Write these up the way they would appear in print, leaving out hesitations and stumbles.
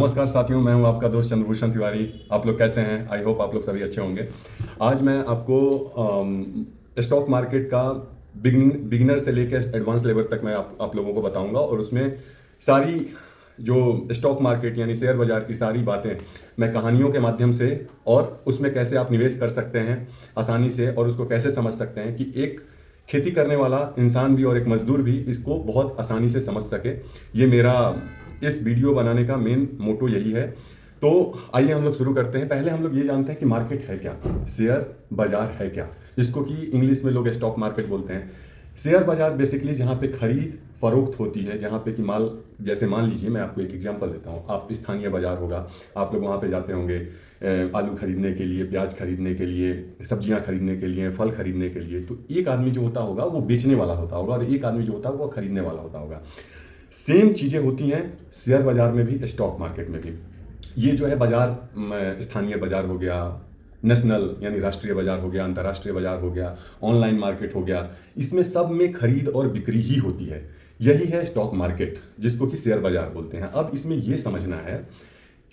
नमस्कार साथियों, मैं हूं आपका दोस्त चंद्रभूषण तिवारी। आप लोग कैसे हैं? आई होप आप लोग सभी अच्छे होंगे। आज मैं आपको स्टॉक मार्केट का बिगिनर से लेकर एडवांस लेवल तक मैं आप लोगों को बताऊंगा, और उसमें सारी जो स्टॉक मार्केट यानी शेयर बाजार की सारी बातें मैं कहानियों के माध्यम से, और उसमें कैसे आप निवेश कर सकते हैं आसानी से, और उसको कैसे समझ सकते हैं कि एक खेती करने वाला इंसान भी और एक मजदूर भी इसको बहुत आसानी से समझ सके। ये मेरा इस वीडियो बनाने का मेन मोटो यही है। तो आइए हम लोग शुरू करते हैं। पहले हम लोग ये जानते हैं कि मार्केट है क्या, शेयर बाजार है क्या, जिसको कि इंग्लिश में लोग स्टॉक मार्केट बोलते हैं। शेयर बाजार बेसिकली जहाँ पे खरीद फरोख्त होती है, जहाँ पे कि माल, जैसे मान लीजिए मैं आपको एक एग्जांपल देता हूँ। आप स्थानीय बाजार होगा, आप लोग वहाँ पे जाते होंगे आलू खरीदने के लिए, प्याज खरीदने के लिए, सब्जियाँ खरीदने के लिए, फल खरीदने के लिए। तो एक आदमी जो होता होगा वो बेचने वाला होता होगा, और एक आदमी जो होता होगा वो खरीदने वाला होता होगा। सेम चीज़ें होती हैं शेयर बाजार में भी, स्टॉक मार्केट में भी। ये जो है बाजार, स्थानीय बाजार हो गया, नेशनल यानी राष्ट्रीय बाजार हो गया, अंतर्राष्ट्रीय बाजार हो गया, ऑनलाइन मार्केट हो गया, इसमें सब में खरीद और बिक्री ही होती है। यही है स्टॉक मार्केट, जिसको कि शेयर बाजार बोलते हैं। अब इसमें यह समझना है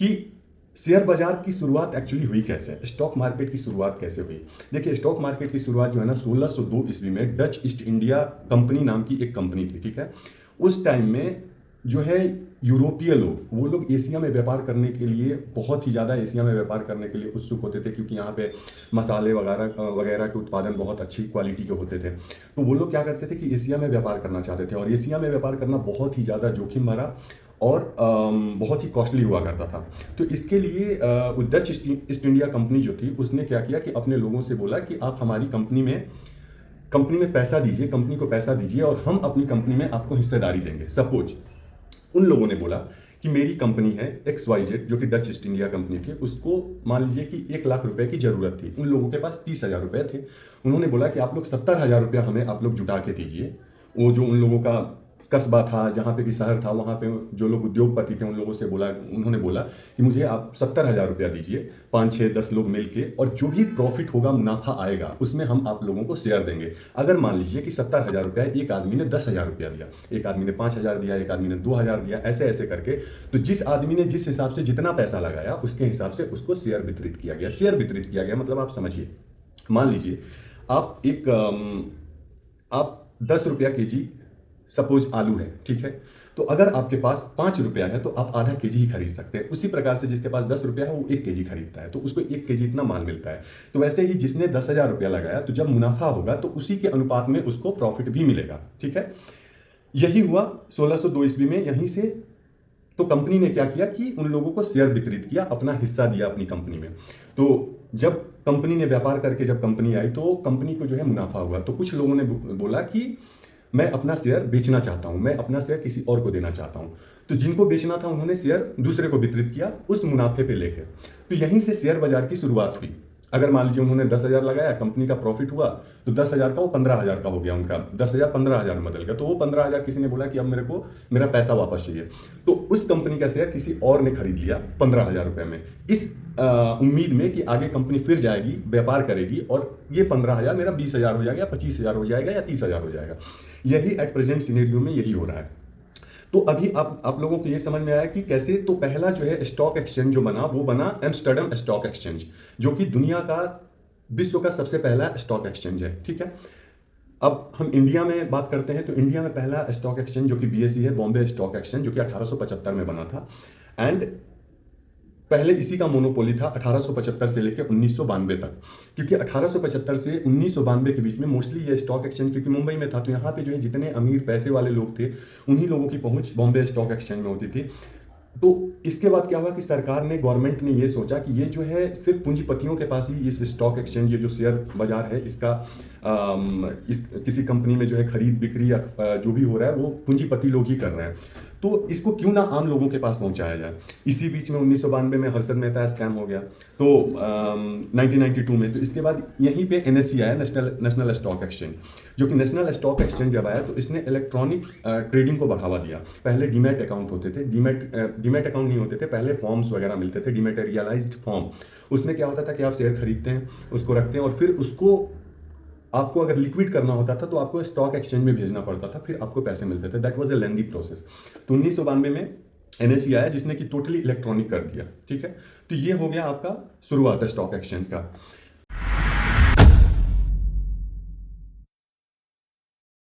कि शेयर बाजार की शुरुआत एक्चुअली हुई कैसे, स्टॉक मार्केट की शुरुआत कैसे हुई। देखिए, स्टॉक मार्केट की शुरुआत जो है ना 1602 ईस्वी में डच ईस्ट इंडिया कंपनी नाम की एक कंपनी थी, ठीक है। उस टाइम में जो है यूरोपीय लोग, वो लोग एशिया में व्यापार करने के लिए, बहुत ही ज़्यादा एशिया में व्यापार करने के लिए उत्सुक होते थे, क्योंकि यहाँ पे मसाले वगैरह वगैरह के उत्पादन बहुत अच्छी क्वालिटी के होते थे। तो वो लोग क्या करते थे कि एशिया में व्यापार करना चाहते थे, और एशिया में व्यापार करना बहुत ही ज़्यादा जोखिम भरा और बहुत ही कॉस्टली हुआ करता था। तो इसके लिए डच ईस्ट इंडिया कंपनी जो थी, उसने क्या किया कि अपने लोगों से बोला कि आप हमारी कंपनी में पैसा दीजिए, कंपनी को पैसा दीजिए, और हम अपनी कंपनी में आपको हिस्सेदारी देंगे। सपोज उन लोगों ने बोला कि मेरी कंपनी है XYZ, जो कि डच ईस्ट इंडिया कंपनी थी, उसको मान लीजिए कि 1 लाख रुपए की जरूरत थी। उन लोगों के पास 30,000 रुपए थे। उन्होंने बोला कि आप लोग 70,000 रुपया हमें आप लोग जुटा के दीजिए। वो जो उन लोगों का कस्बा था, जहाँ पे कि शहर था, वहाँ पे जो लोग उद्योगपति थे, उन लोगों से बोला, उन्होंने बोला कि मुझे आप 70,000 रुपया दीजिए, 5 6 10 लोग मिल के, और जो भी प्रॉफिट होगा, मुनाफा आएगा, उसमें हम आप लोगों को शेयर देंगे। अगर मान लीजिए कि 70,000 रुपया, एक आदमी ने 10,000 रुपया दिया, एक आदमी ने 5,000 दिया, एक आदमी ने 2,000 दिया, ऐसे ऐसे करके, तो जिस आदमी ने जिस हिसाब से जितना पैसा लगाया, उसके हिसाब से उसको शेयर वितरित किया गया। शेयर वितरित किया गया मतलब आप समझिए, मान लीजिए आप 10 रुपया केजी सपोज आलू है, ठीक है। तो अगर आपके पास 5 रुपया है तो आप आधा केजी ही खरीद सकते हैं। उसी प्रकार से जिसके पास 10 रुपया है वो 1 केजी खरीदता है, तो उसको 1 केजी इतना माल मिलता है। तो वैसे ही जिसने 10,000 रुपया लगाया, तो जब मुनाफा होगा तो उसी के अनुपात में उसको प्रॉफिट भी मिलेगा, ठीक है। यही हुआ 1602 ईस्वी में। यहीं से तो कंपनी ने क्या किया कि उन लोगों को शेयर वितरित किया, अपना हिस्सा दिया अपनी कंपनी में। तो जब कंपनी ने व्यापार करके जब कंपनी आई, तो कंपनी को जो है मुनाफा हुआ, तो कुछ लोगों ने बोला कि मैं अपना शेयर बेचना चाहता हूं, मैं अपना शेयर किसी और को देना चाहता हूं। तो जिनको बेचना था, उन्होंने शेयर दूसरे को वितरित किया उस मुनाफे पे लेकर। तो यहीं से शेयर बाजार की शुरुआत हुई। अगर मान लीजिए उन्होंने 10,000 लगाया, कंपनी का प्रॉफिट हुआ, तो 10,000 का वो 15,000 का हो गया, उनका 10,000 15,000 में बदल गया। तो वो 15,000 किसी ने बोला कि अब मेरे को मेरा पैसा वापस चाहिए, तो उस कंपनी का शेयर किसी और ने खरीद लिया 15,000 रुपए में, इस उम्मीद में कि आगे कंपनी फिर जाएगी, व्यापार करेगी, और ये 15,000 मेरा 20,000 हो जाएगा, या 25,000 हो जाएगा, या 30,000 हो जाएगा। यही एट प्रेजेंट सिनेरियो में यही हो रहा है। तो अभी आप लोगों को ये समझ में आया कि कैसे। तो पहला जो है स्टॉक एक्सचेंज जो बना, वो बना एम्स्टर्डम स्टॉक एक्सचेंज, जो कि दुनिया का, विश्व का सबसे पहला स्टॉक एक्सचेंज है, ठीक है। अब हम इंडिया में बात करते हैं, तो इंडिया में पहला स्टॉक एक्सचेंज जो कि BSE है, बॉम्बे स्टॉक एक्सचेंज, जो कि 1875 में बना था। एंड पहले इसी का मोनोपोली था 1875 से लेकर 1992 तक, क्योंकि 1875 से 1992 के बीच में मोस्टली ये स्टॉक एक्सचेंज, क्योंकि मुंबई में था, तो यहाँ पे जो है जितने अमीर पैसे वाले लोग थे, उन्हीं लोगों की पहुंच बॉम्बे स्टॉक एक्सचेंज में होती थी। तो इसके बाद क्या हुआ कि सरकार ने, गवर्नमेंट ने ये सोचा कि ये जो है सिर्फ पूंजीपतियों के पास ही इस स्टॉक एक्सचेंज, ये जो शेयर बाजार है, इसका इस किसी कंपनी में जो है खरीद बिक्री या जो भी हो रहा है, वो पूंजीपति लोग ही कर रहे हैं। तो इसको क्यों ना आम लोगों के पास पहुंचाया जाए। इसी बीच में 1992 में हर्षद मेहता स्कैम हो गया, तो 1992 में। तो इसके बाद यहीं पे NSE आया, नेशनल स्टॉक एक्सचेंज, जो कि नेशनल स्टॉक एक्सचेंज जब आया, तो इसने इलेक्ट्रॉनिक ट्रेडिंग को बढ़ावा दिया। पहले डीमैट अकाउंट होते थे, डीमैट अकाउंट नहीं होते थे, पहले फॉर्म्स वगैरह मिलते थे, डीमैटेरियलाइज्ड फॉर्म। उसमें क्या होता था कि आप शेयर खरीदते हैं, उसको रखते हैं, और फिर उसको आपको अगर लिक्विड करना होता था, तो आपको स्टॉक एक्सचेंज में भेजना पड़ता था, फिर आपको पैसे मिलते थे। That was a lengthy process. तो 1992 में एनएसई आया जिसने कि टोटली इलेक्ट्रॉनिक कर दिया। ठीक है, तो ये हो गया आपका शुरुआत है स्टॉक एक्सचेंज का।